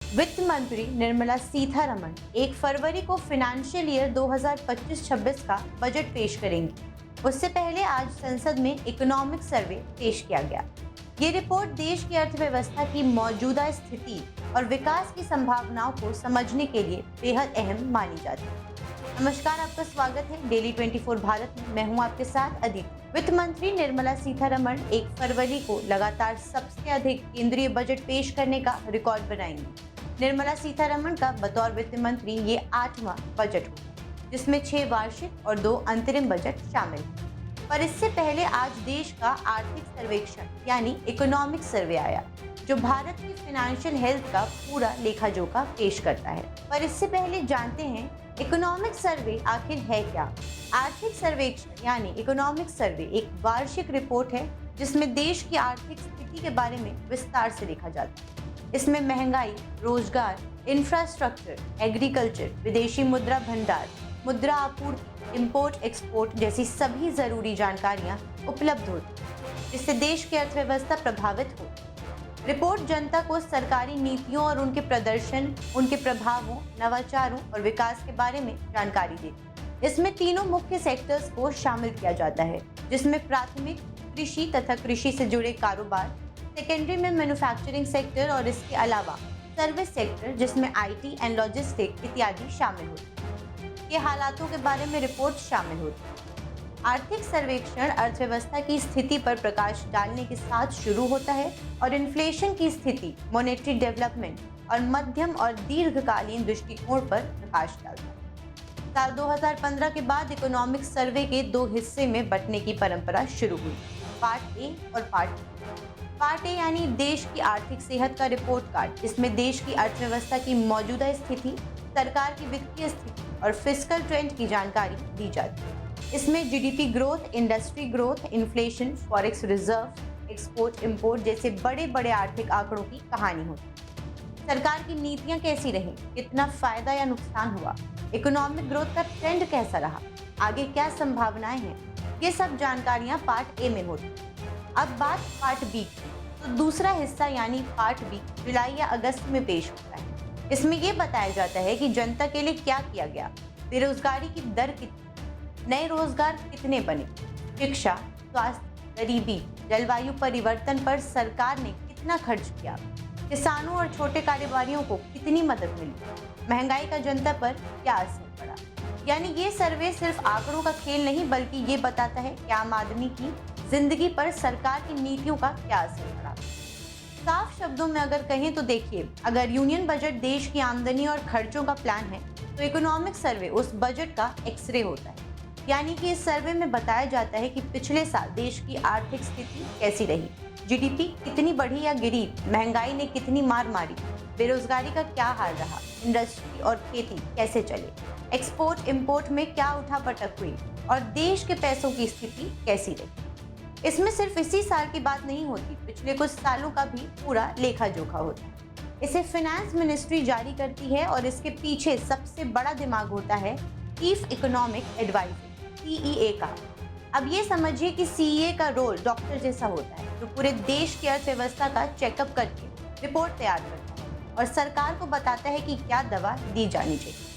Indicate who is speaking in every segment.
Speaker 1: वित्त मंत्री निर्मला सीतारमण 1 फरवरी को फाइनेंशियल ईयर 2025-26 का बजट पेश करेंगी। उससे पहले आज संसद में इकोनॉमिक सर्वे पेश किया गया। ये रिपोर्ट देश की अर्थव्यवस्था की मौजूदा स्थिति और विकास की संभावनाओं को समझने के लिए बेहद अहम मानी जाती है। नमस्कार, आपका स्वागत है डेली 24 भारत में। मैं हूं आपके साथ अदिति। वित्त मंत्री निर्मला सीतारमण 1 फरवरी को लगातार सबसे अधिक केंद्रीय बजट पेश करने का रिकॉर्ड बनाएंगी। निर्मला सीतारमण का बतौर वित्त मंत्री ये 8वां बजट होगा, जिसमें 6 वार्षिक और 2 अंतरिम बजट शामिल हैं। पर इससे पहले आज देश का आर्थिक सर्वेक्षण यानी इकोनॉमिक सर्वे आया, जो भारत की फाइनेंशियल हेल्थ का पूरा लेखा जोखा पेश करता है। पर इससे पहले जानते हैं इकोनॉमिक सर्वे आखिर है क्या। आर्थिक सर्वेक्षण यानी इकोनॉमिक सर्वे एक वार्षिक रिपोर्ट है जिसमें देश की आर्थिक स्थिति के बारे में विस्तार से लिखा जाता है। इसमें महंगाई, रोजगार, इंफ्रास्ट्रक्चर, एग्रीकल्चर, विदेशी मुद्रा भंडार, मुद्रा आपूर्ति, इंपोर्ट एक्सपोर्ट जैसी सभी जरूरी जानकारियां उपलब्ध होती हैं, जिससे देश की अर्थव्यवस्था प्रभावित हो। रिपोर्ट जनता को सरकारी नीतियों और उनके प्रदर्शन, उनके प्रभावों, नवाचारों और विकास के बारे में जानकारी देती है। इसमें तीनों मुख्य सेक्टर्स को शामिल किया जाता है, जिसमें प्राथमिक कृषि तथा कृषि से जुड़े कारोबार, सेकेंडरी में मैन्युफैक्चरिंग सेक्टर और इसके अलावा सर्विस सेक्टर जिसमें आईटी एंड लॉजिस्टिक इत्यादि शामिल होते हैं। ये हालातों के बारे में रिपोर्ट शामिल होती है। आर्थिक सर्वेक्षण अर्थव्यवस्था की स्थिति पर प्रकाश डालने के साथ शुरू होता है और इन्फ्लेशन की स्थिति, मॉनेटरी डेवलपमेंट और मध्यम और दीर्घकालीन दृष्टिकोण पर प्रकाश डालता है। साल 2015 के बाद इकोनॉमिक सर्वे के 2 हिस्से में बंटने की परंपरा शुरू हुई, पार्ट ए और पार्ट बी। पार्ट ए यानी देश की आर्थिक सेहत का रिपोर्ट कार्ड, इसमें देश की अर्थव्यवस्था की मौजूदा स्थिति, सरकार की वित्तीय स्थिति और फिस्कल ट्रेंड की जानकारी दी जाती है। इसमें GDP growth, industry growth, inflation, forex reserve, export import जैसे बड़े बड़े आर्थिक आंकड़ों की कहानी होती है। सरकार की नीतियां कैसी रहीं, कितना फायदा या नुकसान हुआ, इकोनॉमिक ग्रोथ का ट्रेंड कैसा रहा, आगे क्या संभावनाएं हैं, ये सब जानकारियां पार्ट ए में होती है। अब बात पार्ट बी की, तो दूसरा हिस्सा यानी पार्ट बी जुलाई या अगस्त में पेश होता है। इसमें यह बताया जाता है कि जनता के लिए क्या किया गया, बेरोजगारी की दर कितनी, नए रोजगार कितने बने, शिक्षा, स्वास्थ्य, गरीबी, जलवायु परिवर्तन पर सरकार ने कितना खर्च किया, किसानों और छोटे कारोबारियों को कितनी मदद मिली, महंगाई का जनता पर क्या असर पड़ा। यानी ये सर्वे सिर्फ आंकड़ों का खेल नहीं, बल्कि ये बताता है कि आम आदमी की जिंदगी पर सरकार की नीतियों का क्या असर पड़ा। साफ शब्दों में अगर कहें तो देखिए, अगर यूनियन बजट देश की आमदनी और खर्चों का प्लान है, तो इकोनॉमिक सर्वे उस बजट का एक्सरे होता है। यानी कि इस सर्वे में बताया जाता है कि पिछले साल देश की आर्थिक स्थिति कैसी रही, जीडीपी कितनी बढ़ी या गिरी, महंगाई ने कितनी मार मारी, बेरोजगारी का क्या हाल रहा, इंडस्ट्री और खेती कैसे चले, एक्सपोर्ट इंपोर्ट में क्या उठापटक हुई और देश के पैसों की स्थिति कैसी रही। इसमें सिर्फ इसी साल की बात नहीं होती, पिछले कुछ सालों का भी पूरा लेखा जोखा होता है। इसे फाइनेंस मिनिस्ट्री जारी करती है और इसके पीछे सबसे बड़ा दिमाग होता है चीफ इकोनॉमिक एडवाइजर सीईए का। अब ये समझिए कि सीईए का रोल डॉक्टर जैसा होता है, जो पूरे देश की अर्थव्यवस्था का चेकअप करके रिपोर्ट तैयार करता है और सरकार को बताता है कि क्या दवा दी जानी चाहिए।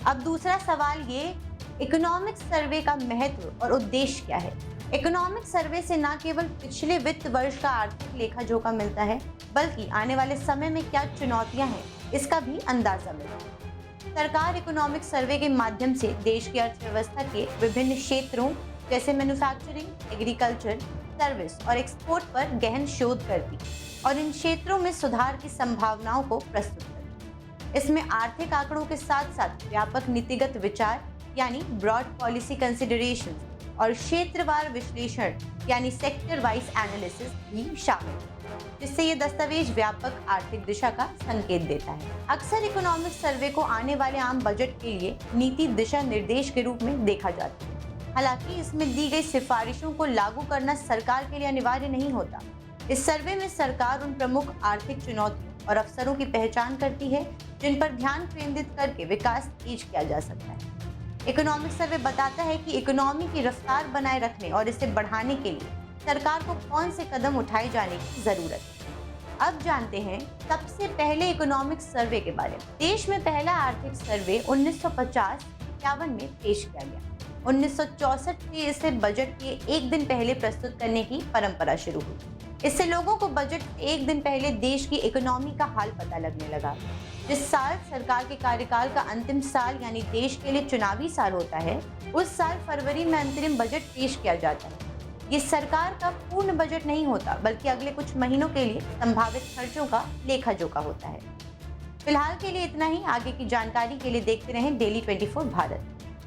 Speaker 1: अब दूसरा सवाल ये, इकोनॉमिक सर्वे का महत्व और उद्देश्य क्या है। इकोनॉमिक सर्वे से न केवल पिछले वित्त वर्ष का आर्थिक लेखा जोखा मिलता है, बल्कि आने वाले समय में क्या चुनौतियां हैं, इसका भी अंदाजा मिलता है। सरकार इकोनॉमिक सर्वे के माध्यम से देश की अर्थव्यवस्था के विभिन्न क्षेत्रों जैसे मैन्युफैक्चरिंग, एग्रीकल्चर, सर्विस और एक्सपोर्ट पर गहन शोध करती और इन क्षेत्रों में सुधार की संभावनाओं को प्रस्तुत करती। इसमें आर्थिक आंकड़ों के साथ साथ व्यापक नीतिगत विचार यानी ब्रॉड पॉलिसी कंसिडरेशन और क्षेत्रवार विश्लेषण यानी सेक्टर वाइज एनालिसिस भी शामिल है, जिससे ये दस्तावेज व्यापक आर्थिक दिशा का संकेत देता है। अक्सर इकोनॉमिक सर्वे को आने वाले आम बजट के लिए नीति दिशा निर्देश के रूप में देखा जाता है। हालांकि इसमें दी गई सिफारिशों को लागू करना सरकार के लिए अनिवार्य नहीं होता। इस सर्वे में सरकार उन प्रमुख आर्थिक चुनौतियों और अवसरों की पहचान करती है जिन पर ध्यान केंद्रित करके विकास तेज किया जा सकता है। इकोनॉमिक सर्वे बताता है कि इकोनॉमी की रफ्तार बनाए रखने और इसे बढ़ाने के लिए सरकार को कौन से कदम उठाए जाने की जरूरत है। अब जानते हैं सबसे पहले इकोनॉमिक सर्वे के बारे में। देश में पहला आर्थिक सर्वे 1950-51 में पेश किया गया। 1964 से इसे बजट के एक दिन पहले प्रस्तुत करने की परंपरा शुरू हुई। इससे लोगों को बजट से एक दिन पहले देश की इकोनॉमी का हाल पता लगने लगा। जिस साल सरकार के कार्यकाल का अंतिम साल यानी देश के लिए चुनावी साल होता है, उस साल फरवरी में अंतरिम बजट पेश किया जाता है। ये सरकार का पूर्ण बजट नहीं होता, बल्कि अगले कुछ महीनों के लिए संभावित खर्चों का लेखा जोखा होता है। फिलहाल के लिए इतना ही। आगे की जानकारी के लिए देखते रहें डेली 24 भारत।